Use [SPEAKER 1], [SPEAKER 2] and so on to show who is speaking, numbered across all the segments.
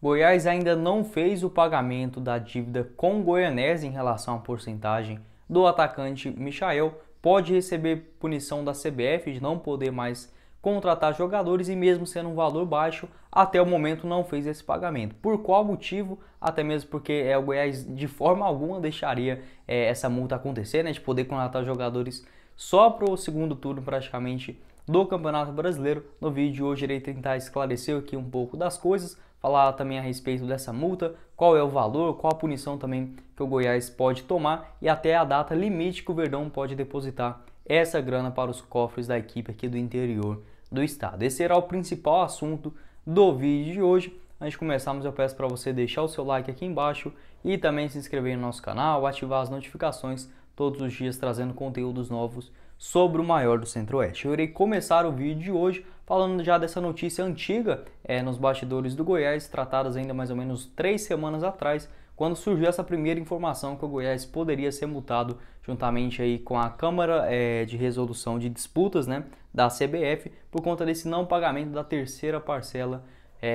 [SPEAKER 1] Goiás ainda não fez o pagamento da dívida com o Goianésia em relação à porcentagem do atacante Michael. Pode receber punição da CBF de não poder mais contratar jogadores e mesmo sendo um valor baixo, até o momento não fez esse pagamento. Por qual motivo? Até mesmo porque o Goiás de forma alguma deixaria essa multa acontecer, né, de poder contratar jogadores só para o segundo turno praticamente do Campeonato Brasileiro. No vídeo de hoje irei tentar esclarecer aqui um pouco das coisas, falar também a respeito dessa multa, qual é o valor, qual a punição também que o Goiás pode tomar e até a data limite que o Verdão pode depositar essa grana para os cofres da equipe aqui do interior do estado. Esse será o principal assunto do vídeo de hoje. Antes de começarmos, eu peço para você deixar o seu like aqui embaixo e também se inscrever no nosso canal, ativar as notificações todos os dias trazendo conteúdos novos sobre o maior do Centro-Oeste. Eu irei começar o vídeo de hoje falando já dessa notícia antiga nos bastidores do Goiás, tratadas ainda mais ou menos 3 semanas atrás, quando surgiu essa primeira informação que o Goiás poderia ser multado juntamente aí com a Câmara de Resolução de Disputas, né, da CBF, por conta desse não pagamento da terceira parcela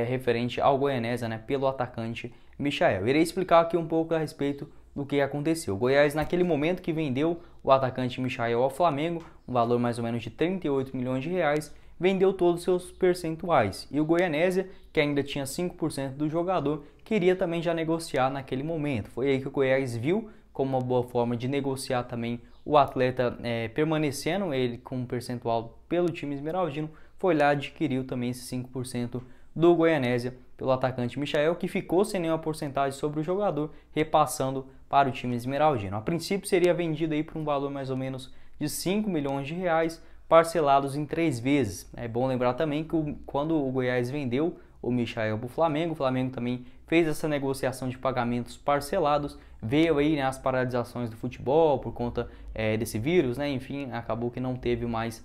[SPEAKER 1] referente ao Goianésia, né, pelo atacante Michael. Irei explicar aqui um pouco a respeito do que aconteceu. O Goiás, naquele momento que vendeu o atacante Michael ao Flamengo, um valor mais ou menos de 38 milhões de reais, vendeu todos os seus percentuais. E o Goianésia, que ainda tinha 5% do jogador, queria também já negociar naquele momento. Foi aí que o Goiás viu como uma boa forma de negociar também o atleta permanecendo ele com um percentual pelo time esmeraldino, foi lá e adquiriu também esse 5% do Goianésia pelo atacante Michael, que ficou sem nenhuma porcentagem sobre o jogador, repassando para o time esmeraldino. A princípio seria vendido aí por um valor mais ou menos de 5 milhões de reais, parcelados em 3 vezes. É bom lembrar também que quando o Goiás vendeu o Michael para o Flamengo também fez essa negociação de pagamentos parcelados, veio aí, né, as paralisações do futebol por conta desse vírus, né, enfim, acabou que não teve mais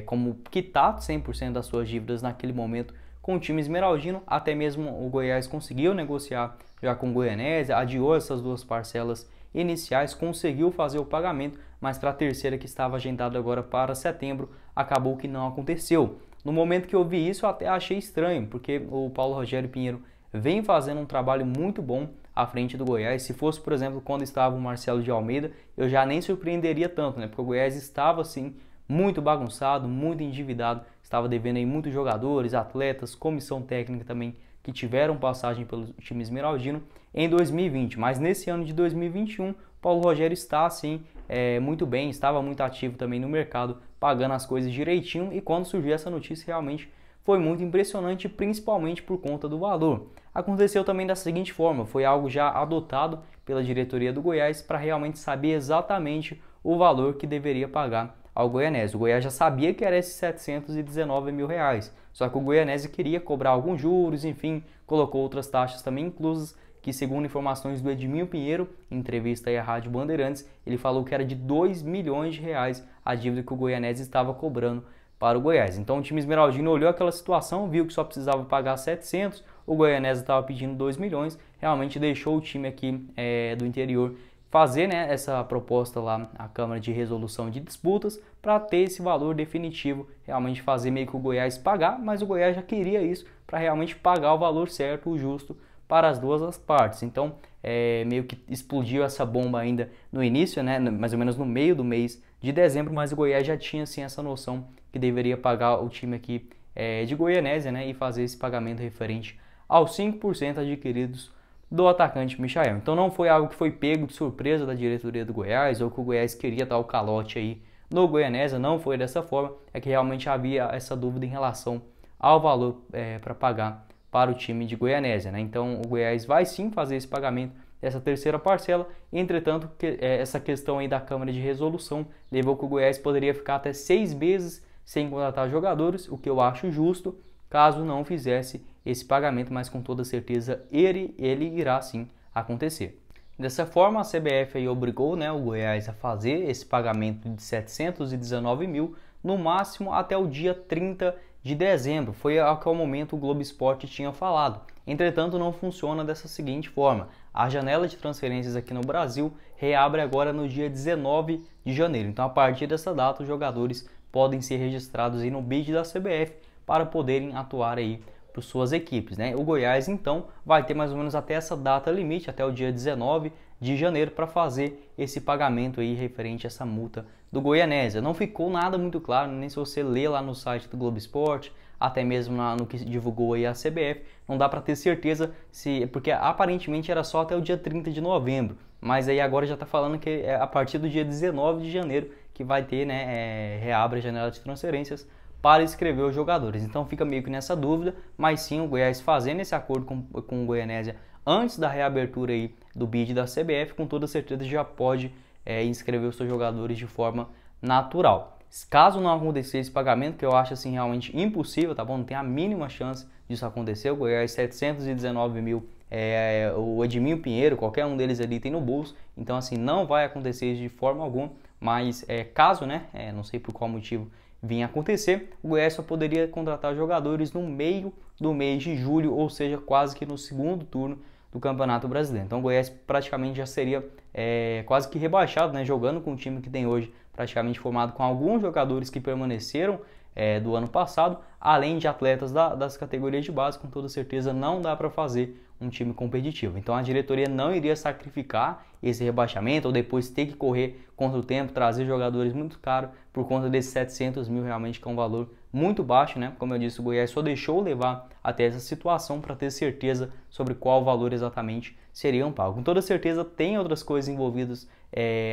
[SPEAKER 1] como quitar 100% das suas dívidas naquele momento com o time esmeraldino. Até mesmo o Goiás conseguiu negociar já com o Goianésia, adiou essas duas parcelas iniciais, conseguiu fazer o pagamento, mas para a terceira, que estava agendada agora para setembro, acabou que não aconteceu. No momento que eu vi isso, eu até achei estranho, porque o Paulo Rogério Pinheiro vem fazendo um trabalho muito bom à frente do Goiás. Se fosse, por exemplo, quando estava o Marcelo de Almeida, eu já nem surpreenderia tanto, né? Porque o Goiás estava, assim, muito bagunçado, muito endividado, estava devendo aí muitos jogadores, atletas, comissão técnica também, que tiveram passagem pelo time esmeraldino em 2020. Mas nesse ano de 2021, Paulo Rogério está, assim, muito bem, estava muito ativo também no mercado, pagando as coisas direitinho, e quando surgiu essa notícia realmente foi muito impressionante, principalmente por conta do valor. Aconteceu também da seguinte forma, foi algo já adotado pela diretoria do Goiás para realmente saber exatamente o valor que deveria pagar ao Goianésia. O Goiás já sabia que era esses 719 mil reais, só que o Goianésia queria cobrar alguns juros, enfim, colocou outras taxas também inclusas, que segundo informações do Edminho Pinheiro, em entrevista aí à Rádio Bandeirantes, ele falou que era de 2 milhões de reais a dívida que o Goianésia estava cobrando para o Goiás. Então o time esmeraldino olhou aquela situação, viu que só precisava pagar 700, o Goianésia estava pedindo 2 milhões, realmente deixou o time aqui do interior fazer, né, essa proposta lá à Câmara de Resolução de Disputas para ter esse valor definitivo, realmente fazer meio que o Goiás pagar, mas o Goiás já queria isso para realmente pagar o valor certo, o justo, para as duas partes. Então meio que explodiu essa bomba ainda no início, né, mais ou menos no meio do mês de dezembro, mas o Goiás já tinha assim essa noção que deveria pagar o time aqui de Goianésia, né, e fazer esse pagamento referente aos 5% adquiridos do atacante Michael. Então não foi algo que foi pego de surpresa da diretoria do Goiás, ou que o Goiás queria dar o calote aí no Goianésia, não foi dessa forma, é que realmente havia essa dúvida em relação ao valor para pagar para o time de Goianésia, né? Então o Goiás vai sim fazer esse pagamento dessa terceira parcela, entretanto essa questão aí da Câmara de Resolução levou que o Goiás poderia ficar até 6 meses sem contratar jogadores, o que eu acho justo, caso não fizesse esse pagamento, mas com toda certeza ele irá sim acontecer. Dessa forma, a CBF aí obrigou, né, o Goiás a fazer esse pagamento de 719 mil, no máximo até o dia 30 de dezembro. Foi ao que ao momento o Globo Esporte tinha falado. Entretanto, não funciona dessa seguinte forma. A janela de transferências aqui no Brasil reabre agora no dia 19 de janeiro. Então, a partir dessa data, os jogadores podem ser registrados aí no BID da CBF para poderem atuar aí para suas equipes, né? O Goiás então vai ter mais ou menos até essa data limite, até o dia 19 de janeiro, para fazer esse pagamento aí referente a essa multa do Goianésia. Não ficou nada muito claro, nem se você ler lá no site do Globo Esporte, até mesmo no que divulgou aí a CBF, não dá para ter certeza se, porque aparentemente era só até o dia 30 de novembro, mas aí agora já está falando que é a partir do dia 19 de janeiro que vai ter, né, reabre a janela de transferências para inscrever os jogadores. Então fica meio que nessa dúvida, mas sim, o Goiás fazendo esse acordo com o Goianésia antes da reabertura aí do bid da CBF, com toda certeza já pode inscrever os seus jogadores de forma natural. Caso não acontecer esse pagamento, que eu acho assim realmente impossível, tá bom? Não tem a mínima chance disso acontecer. O Goiás 719 mil, o Edminho Pinheiro, qualquer um deles ali tem no bolso, então assim não vai acontecer isso de forma alguma. Mas caso, né, não sei por qual motivo vinha acontecer, o Goiás só poderia contratar jogadores no meio do mês de julho, ou seja, quase que no segundo turno do Campeonato Brasileiro. Então o Goiás praticamente já seria quase que rebaixado, né, jogando com o time que tem hoje, praticamente formado com alguns jogadores que permaneceram do ano passado, além de atletas das categorias de base. Com toda certeza não dá para fazer um time competitivo. Então a diretoria não iria sacrificar esse rebaixamento ou depois ter que correr contra o tempo, trazer jogadores muito caros por conta desses 700 mil, realmente que é um valor muito baixo, né? Como eu disse, o Goiás só deixou levar até essa situação para ter certeza sobre qual valor exatamente seriam pagos. Com toda certeza tem outras coisas envolvidas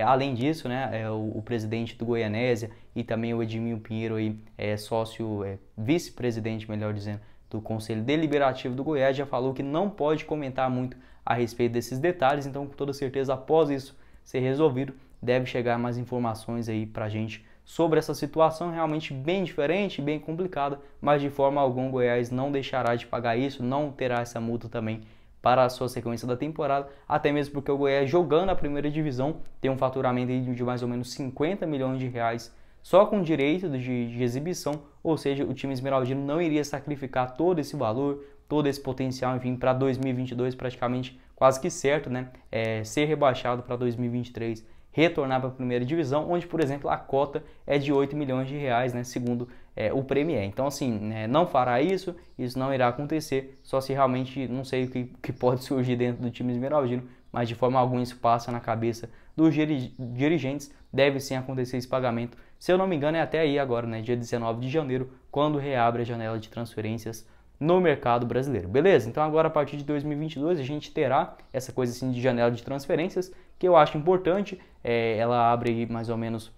[SPEAKER 1] além disso, né? O presidente do Goianésia e também o Edminho Pinheiro aí, sócio, vice-presidente, melhor dizendo, do Conselho Deliberativo do Goiás, já falou que não pode comentar muito a respeito desses detalhes. Então, com toda certeza, após isso ser resolvido, deve chegar mais informações aí pra gente sobre essa situação realmente bem diferente, bem complicada, mas de forma alguma o Goiás não deixará de pagar isso, não terá essa multa também para a sua sequência da temporada, até mesmo porque o Goiás, jogando a primeira divisão, tem um faturamento de mais ou menos 50 milhões de reais só com direito de exibição, ou seja, o time esmeraldino não iria sacrificar todo esse valor, todo esse potencial, enfim, para 2022 praticamente quase que certo, né? Ser rebaixado para 2023, retornar para a primeira divisão, onde, por exemplo, a cota é de 8 milhões de reais, né? Segundo o Premier. Então, assim, não fará isso não irá acontecer, só se realmente, não sei o que pode surgir dentro do time esmeraldino, mas de forma alguma isso passa na cabeça dos dirigentes. Deve sim acontecer esse pagamento, se eu não me engano é até aí agora, né, dia 19 de janeiro, quando reabre a janela de transferências no mercado brasileiro, beleza? Então agora a partir de 2022 a gente terá essa coisa assim de janela de transferências, que eu acho importante. Ela abre aí mais ou menos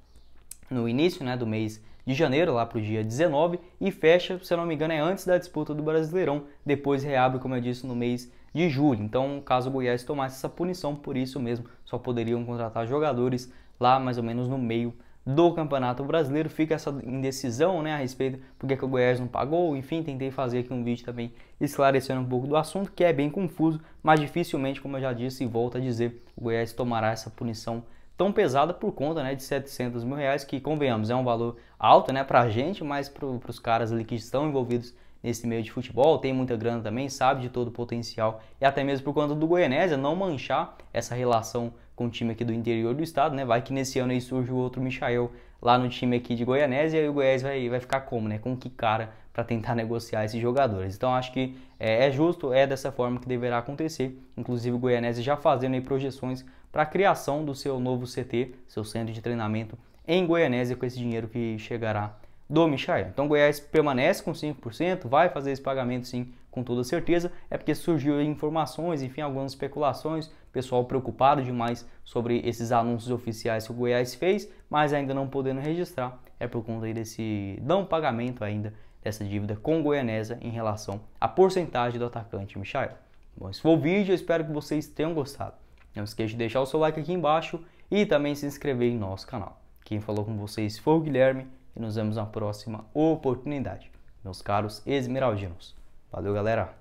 [SPEAKER 1] no início, né, do mês de janeiro, lá para o dia 19, e fecha, se eu não me engano, antes da disputa do Brasileirão, depois reabre, como eu disse, no mês de julho. Então, caso o Goiás tomasse essa punição, por isso mesmo, só poderiam contratar jogadores lá mais ou menos no meio do Campeonato Brasileiro. Fica essa indecisão, né, a respeito porque que o Goiás não pagou. Enfim, tentei fazer aqui um vídeo também esclarecendo um pouco do assunto, que é bem confuso, mas dificilmente, como eu já disse e volto a dizer, o Goiás tomará essa punição tão pesada por conta, né, de 700 mil reais, que, convenhamos, é um valor alto, né, pra gente, mas para os caras ali que estão envolvidos nesse meio de futebol, tem muita grana também, sabe de todo o potencial, e até mesmo por conta do Goianésia não manchar essa relação com o time aqui do interior do estado, né? Vai que nesse ano aí surge o outro Michael lá no time aqui de Goianésia, e o Goiás vai ficar como, né? Com que cara para tentar negociar esses jogadores. Então acho que é justo, é dessa forma que deverá acontecer. Inclusive o Goianésia já fazendo aí projeções para a criação do seu novo CT, seu centro de treinamento em Goianésia, com esse dinheiro que chegará do Michael. Então o Goiás permanece com 5%, vai fazer esse pagamento sim, com toda certeza. É porque surgiu informações, enfim, algumas especulações, pessoal preocupado demais sobre esses anúncios oficiais que o Goiás fez, mas ainda não podendo registrar, é por conta aí desse não pagamento ainda dessa dívida com o Goianésia em relação à porcentagem do atacante Michael. Bom, esse foi o vídeo, eu espero que vocês tenham gostado. Não esqueça de deixar o seu like aqui embaixo e também se inscrever em nosso canal. Quem falou com vocês foi o Guilherme e nos vemos na próxima oportunidade, meus caros esmeraldinos. Valeu, galera!